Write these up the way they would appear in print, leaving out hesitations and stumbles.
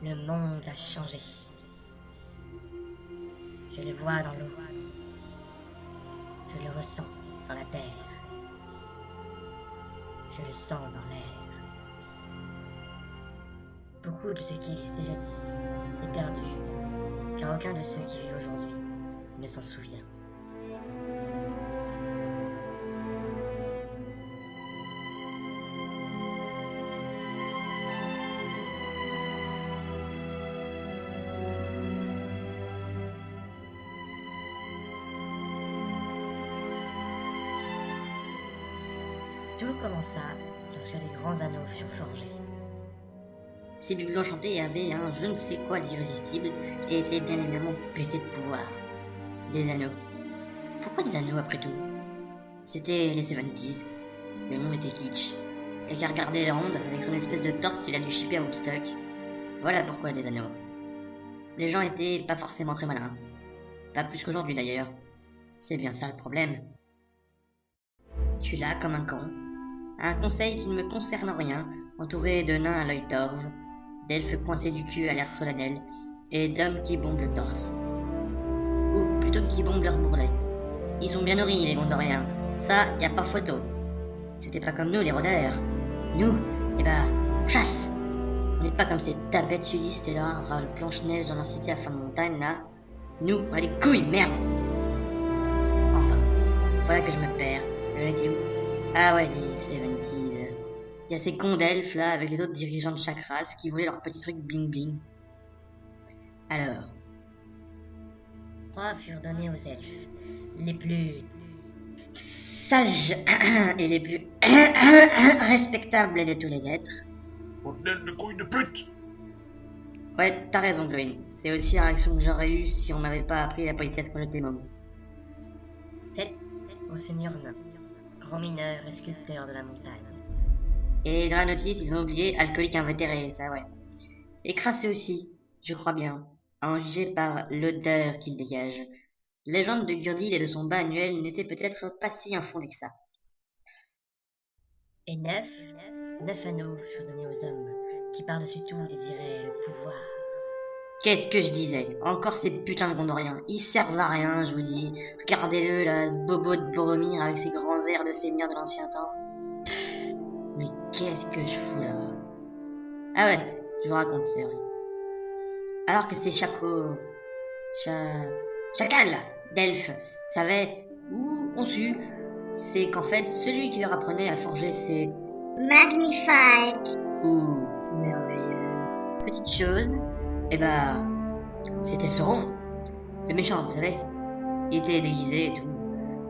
Le monde a changé. Je le vois dans l'eau. Je le ressens dans la terre. Je le sens dans l'air. Beaucoup de ce qui existait jadis est perdu, car aucun de ceux qui vivent aujourd'hui ne s'en souvient. Tout commença lorsque les grands anneaux furent forgés. Ces bulles enchantées avaient un je ne sais quoi d'irrésistible et étaient bien évidemment pétés de pouvoir. Des anneaux. Pourquoi des anneaux après tout? C'était les 70s. Le monde était kitsch. Et qu'à regarder Land avec son espèce de torque qu'il a dû shipper à Woodstock. Voilà pourquoi des anneaux. Les gens étaient pas forcément très malins. Pas plus qu'aujourd'hui d'ailleurs. C'est bien ça le problème. Je suis là comme un con. Un conseil qui ne me concerne en rien, entouré de nains à l'œil torve, d'elfes coincés du cul à l'air solennel, et d'hommes qui bombent le torse. Ou plutôt qui bombent leur bourrelet. Ils sont bien nourris, les Gondoriens. Ça, y a pas photo. C'était pas comme nous, les rôdeurs. Nous, on chasse. On n'est pas comme ces tapettes sudistes là, à le planche-neige dans leur cité à fin de montagne là. Nous, on a les couilles, merde. Enfin, voilà que je me perds. J'en étais où? Ah ouais, les 70s. Il y a ces cons d'elfes là, avec les autres dirigeants de chaque race qui voulaient leur petit truc bling bling. Alors, 3 furent donnés aux elfes, les plus sages et les plus respectables de tous les êtres. Bordel de couilles de pute! Ouais, t'as raison, Glowin. C'est aussi la réaction que j'aurais eue si on m'avait pas appris la politesse quand j'étais môme. 7 au seigneur nain, grand mineur et sculpteur de la montagne. Et dans la notice, ils ont oublié alcoolique invétéré, ça ouais. Et crasseux aussi, je crois bien, à en juger par l'odeur qu'il dégage. La légende de Gurdil et de son bas annuel n'était peut-être pas si infondée que ça. Et 9 anneaux furent donnés aux hommes, qui par-dessus tout désiraient le pouvoir. Qu'est-ce que je disais? Encore ces putains de Gondoriens. Ils servent à rien, je vous dis. Regardez-le, là, ce bobo de Boromir avec ses grands airs de seigneur de l'ancien temps. Pfff, mais qu'est-ce que je fous là? Ah ouais, je vous raconte, c'est vrai. Alors que ces chacals d'elfes savaient, ou ont su, c'est qu'en fait, celui qui leur apprenait à forger ces magnifique ou merveilleuses petites choses, c'était Sauron, le méchant, vous savez. Il était déguisé et tout.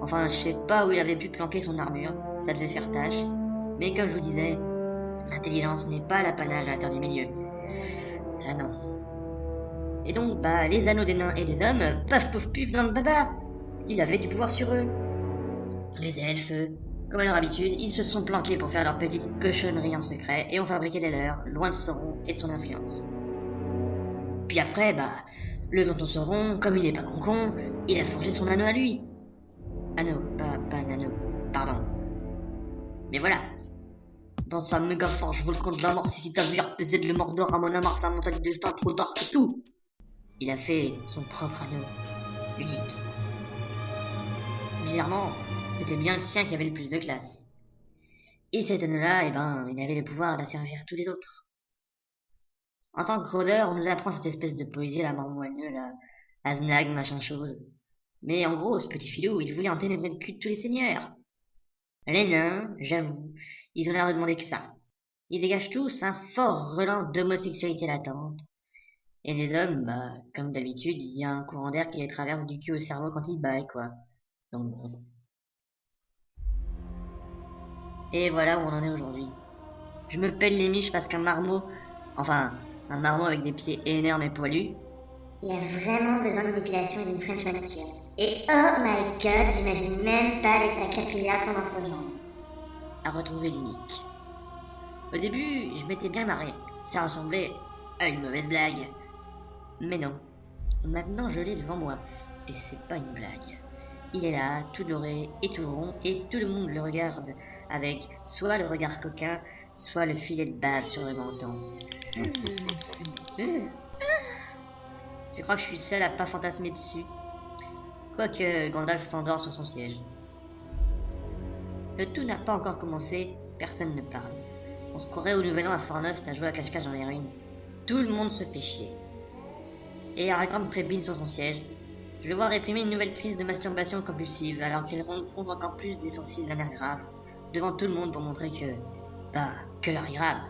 Enfin, je sais pas où il avait pu planquer son armure, ça devait faire tâche. Mais comme je vous disais, l'intelligence n'est pas l'apanage de la Terre du Milieu. Ça non. Et donc, les anneaux des nains et des hommes, paf pouf puf dans le baba. Il avait du pouvoir sur eux. Les elfes, comme à leur habitude, ils se sont planqués pour faire leur petite cochonnerie en secret et ont fabriqué les leurs, loin de Sauron et de son influence. Puis après, le tonton Sauron, comme il est pas con, il a forgé son anneau à lui. Anneau, pas un anneau, pardon. Mais voilà. Dans sa méga forge volcan de la mort, si t'as vu RPZ le Mordor, à mon Amar, la montagne du destin, trop tard, c'est tout. Il a fait son propre anneau, unique. Bizarrement, c'était bien le sien qui avait le plus de classe. Et cet anneau-là, il avait le pouvoir d'asservir tous les autres. En tant que rôdeur, on nous apprend cette espèce de poésie à la mort moelleux, là, Aznag, machin chose. Mais en gros, ce petit filou, il voulait enténébrer le cul de tous les seigneurs. Les nains, j'avoue, ils ont l'air de demander que ça. Ils dégagent tous un fort relent d'homosexualité latente. Et les hommes, comme d'habitude, il y a un courant d'air qui les traverse du cul au cerveau quand ils baillent, quoi. Donc bon. Et voilà où on en est aujourd'hui. Je me pèle les miches parce qu'un marmot, un marmot avec des pieds énormes et poilus, il a vraiment besoin d'une épilation et d'une French manicure. Et oh my god, j'imagine même pas l'état capillaire de son entrejambe. a retrouvé l'unique. Au début, je m'étais bien marré. Ça ressemblait à une mauvaise blague. Mais non. Maintenant, je l'ai devant moi. Et c'est pas une blague. Il est là, tout doré et tout rond, et tout le monde le regarde avec soit le regard coquin, soit le filet de bave sur le menton. Je crois que je suis le seul à pas fantasmer dessus. Quoique Gandalf s'endort sur son siège. Le tout n'a pas encore commencé, personne ne parle. On se croirait au nouvel an à Fornost à jouer à cache-cache dans les ruines. Tout le monde se fait chier. Et Aragorn trépine sur son siège. Je le vois réprimer une nouvelle crise de masturbation compulsive alors qu'il fronce encore plus des sourcils d'un air grave, devant tout le monde pour montrer que l'heure est grave.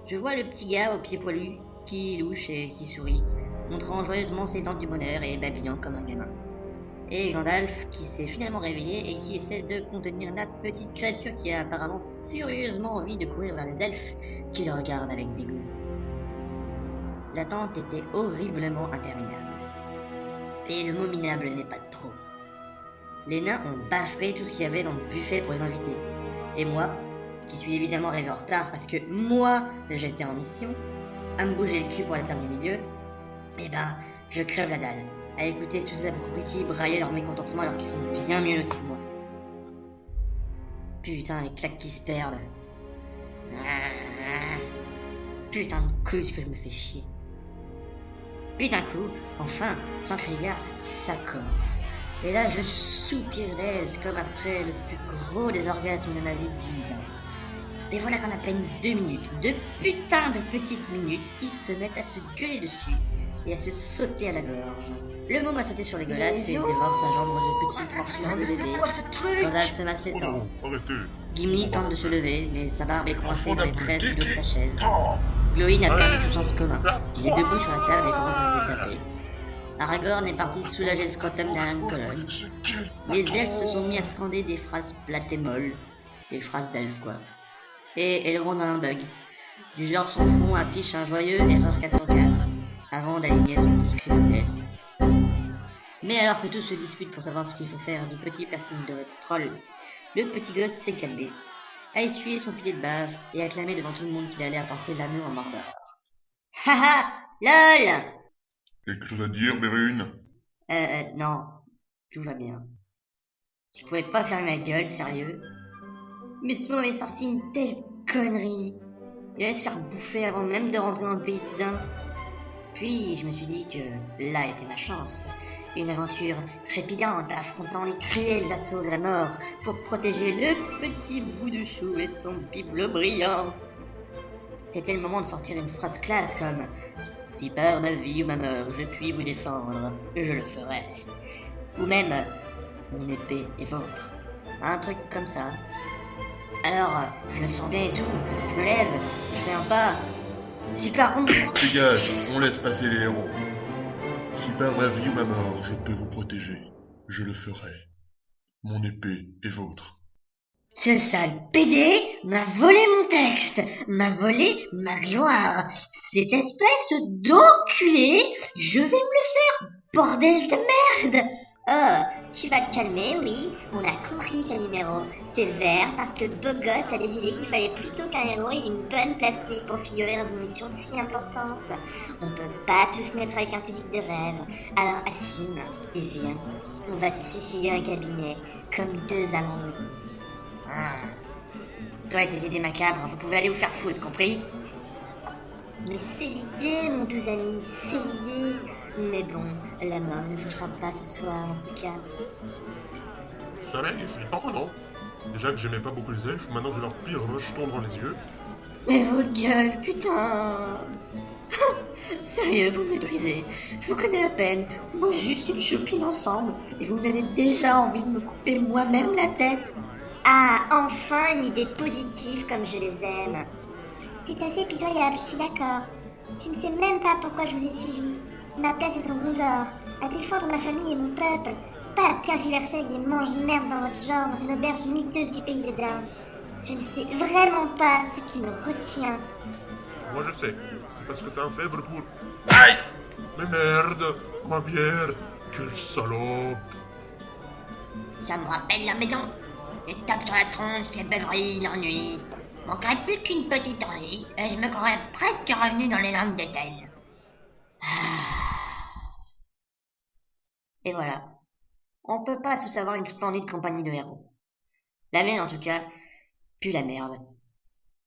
Je vois le petit gars aux pieds poilus, qui louche et qui sourit, montrant joyeusement ses dents du bonheur et babillant comme un gamin. Et Gandalf, qui s'est finalement réveillé et qui essaie de contenir la petite créature qui a apparemment furieusement envie de courir vers les elfes, qui le regardent avec dégoût. L'attente était horriblement interminable. Et le mot minable n'est pas de trop. Les nains ont bafoué tout ce qu'il y avait dans le buffet pour les invités. Et moi, qui suis évidemment arrivé en retard parce que moi, j'étais en mission, à me bouger le cul pour la table du milieu, eh ben, je crève la dalle, à écouter tous ces abrutis brailler leur mécontentement alors qu'ils sont bien mieux lotis que moi. Putain, les claques qui se perdent. Putain de couilles que je me fais chier. Puis d'un coup, enfin, sans crier gare, ça commence. Et là, je soupire d'aise comme après le plus gros des orgasmes de ma vie d'une dame. Et voilà qu'en à peine 2 minutes, 2 putains de petites minutes, ils se mettent à se gueuler dessus et à se sauter à la gorge. Le môme a sauté sur les godasses et dévore sa jambe de petits morceaux de bébé. Quoi ce truc? Gandalf se masse les Oh dents. non, arrêtez. Gimli tente de se lever, mais sa barbe est coincée dans les tresses du dos de sa chaise. Ah, Glowin a perdu tout sens commun. Il est debout sur la table et commence à se dessaper. Aragorn est parti soulager le scrotum derrière une colonne. c'est quel Les elfes se sont mis à scander des phrases plates et molles. Des phrases d'elfes, quoi. Et Elrond a un bug. Du genre, son fond affiche un joyeux erreur 404, avant d'aligner son pouce cri de pièce. Mais alors que tous se disputent pour savoir ce qu'il faut faire du petit piercing de troll, le petit gosse s'est calmé, a essuyé son filet de bave et a clamé devant tout le monde qu'il allait apporter l'anneau en Mordor. Haha, lol! Quelque chose à dire, Bérune? Non, tout va bien. Je pouvais pas fermer ma gueule, sérieux. Mais ce mot est sorti une telle connerie. Il allait se faire bouffer avant même de rentrer dans le pays de Dain. Puis je me suis dit que là était ma chance. Une aventure trépidante affrontant les cruels assauts de la mort pour protéger le petit bout de chou et son bibelot brillant. C'était le moment de sortir une phrase classe comme « Si par ma vie ou ma mort je puis vous défendre, je le ferai. » Ou même « Mon épée est vôtre. » Un truc comme ça. Alors, je le sens bien et tout, je me lève, je fais un pas. Si par contre... Dégage, on laisse passer les héros. Si par ma vie ou ma mort je peux vous protéger, je le ferai. Mon épée est vôtre. Ce sale PD m'a volé mon texte, m'a volé ma gloire. Cette espèce d'enculé, je vais me le faire, bordel de merde. Oh, tu vas te calmer, oui. On a compris, Calimero. T'es vert parce que beau gosse a décidé qu'il fallait plutôt qu'un héros ait une bonne plastique pour figurer dans une mission si importante. On peut pas tous naître avec un physique de rêve. Alors assume et viens. On va se suicider dans un cabinet, comme 2 amants maudits. Toi et tes idées macabres, vous pouvez aller vous faire foutre, compris? Mais c'est l'idée, mon doux ami, c'est l'idée. Mais bon, la mort ne bougera pas ce soir, en tout cas. Ça va, il est pas non. Déjà que j'aimais pas beaucoup les elfes, maintenant je leur pire rejeton devant les yeux. Mais vos gueules, putain. Sérieux, vous me méprisez. Je vous connais à peine. On mange juste une choupine ensemble. Et vous me donnez déjà envie de me couper moi-même la tête. Ah, enfin une idée positive comme je les aime. C'est assez pitoyable, je suis d'accord. Tu ne sais même pas pourquoi je vous ai suivi. Ma place est au Gondor, à défendre ma famille et mon peuple, pas à tergiverser avec des mange-merde dans votre genre dans une auberge miteuse du pays de Dain. Je ne sais vraiment pas ce qui me retient. Moi je sais, c'est parce que t'as un faible pour... Aïe! Mais merde! Ma bière! Quelle salope! Ça me rappelle la maison. Les tapes sur la tronche, les beuveries l'ennui. Manquerait plus qu'une petite oreille, et je me croirais presque revenu dans les langues d'Étel. Et voilà. On peut pas tous avoir une splendide compagnie de héros. La mienne, en tout cas, pue la merde.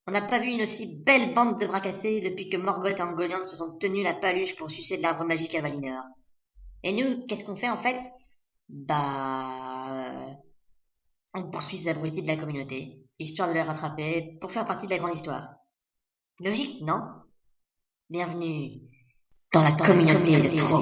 On n'a pas vu une aussi belle bande de bras cassés depuis que Morgoth et Ungoliant se sont tenus la paluche pour sucer de l'arbre magique à Valinor. Et nous, qu'est-ce qu'on fait en fait? On poursuit ces abrutis de la communauté, histoire de les rattraper pour faire partie de la grande histoire. Logique, non? Bienvenue dans la communauté de trop.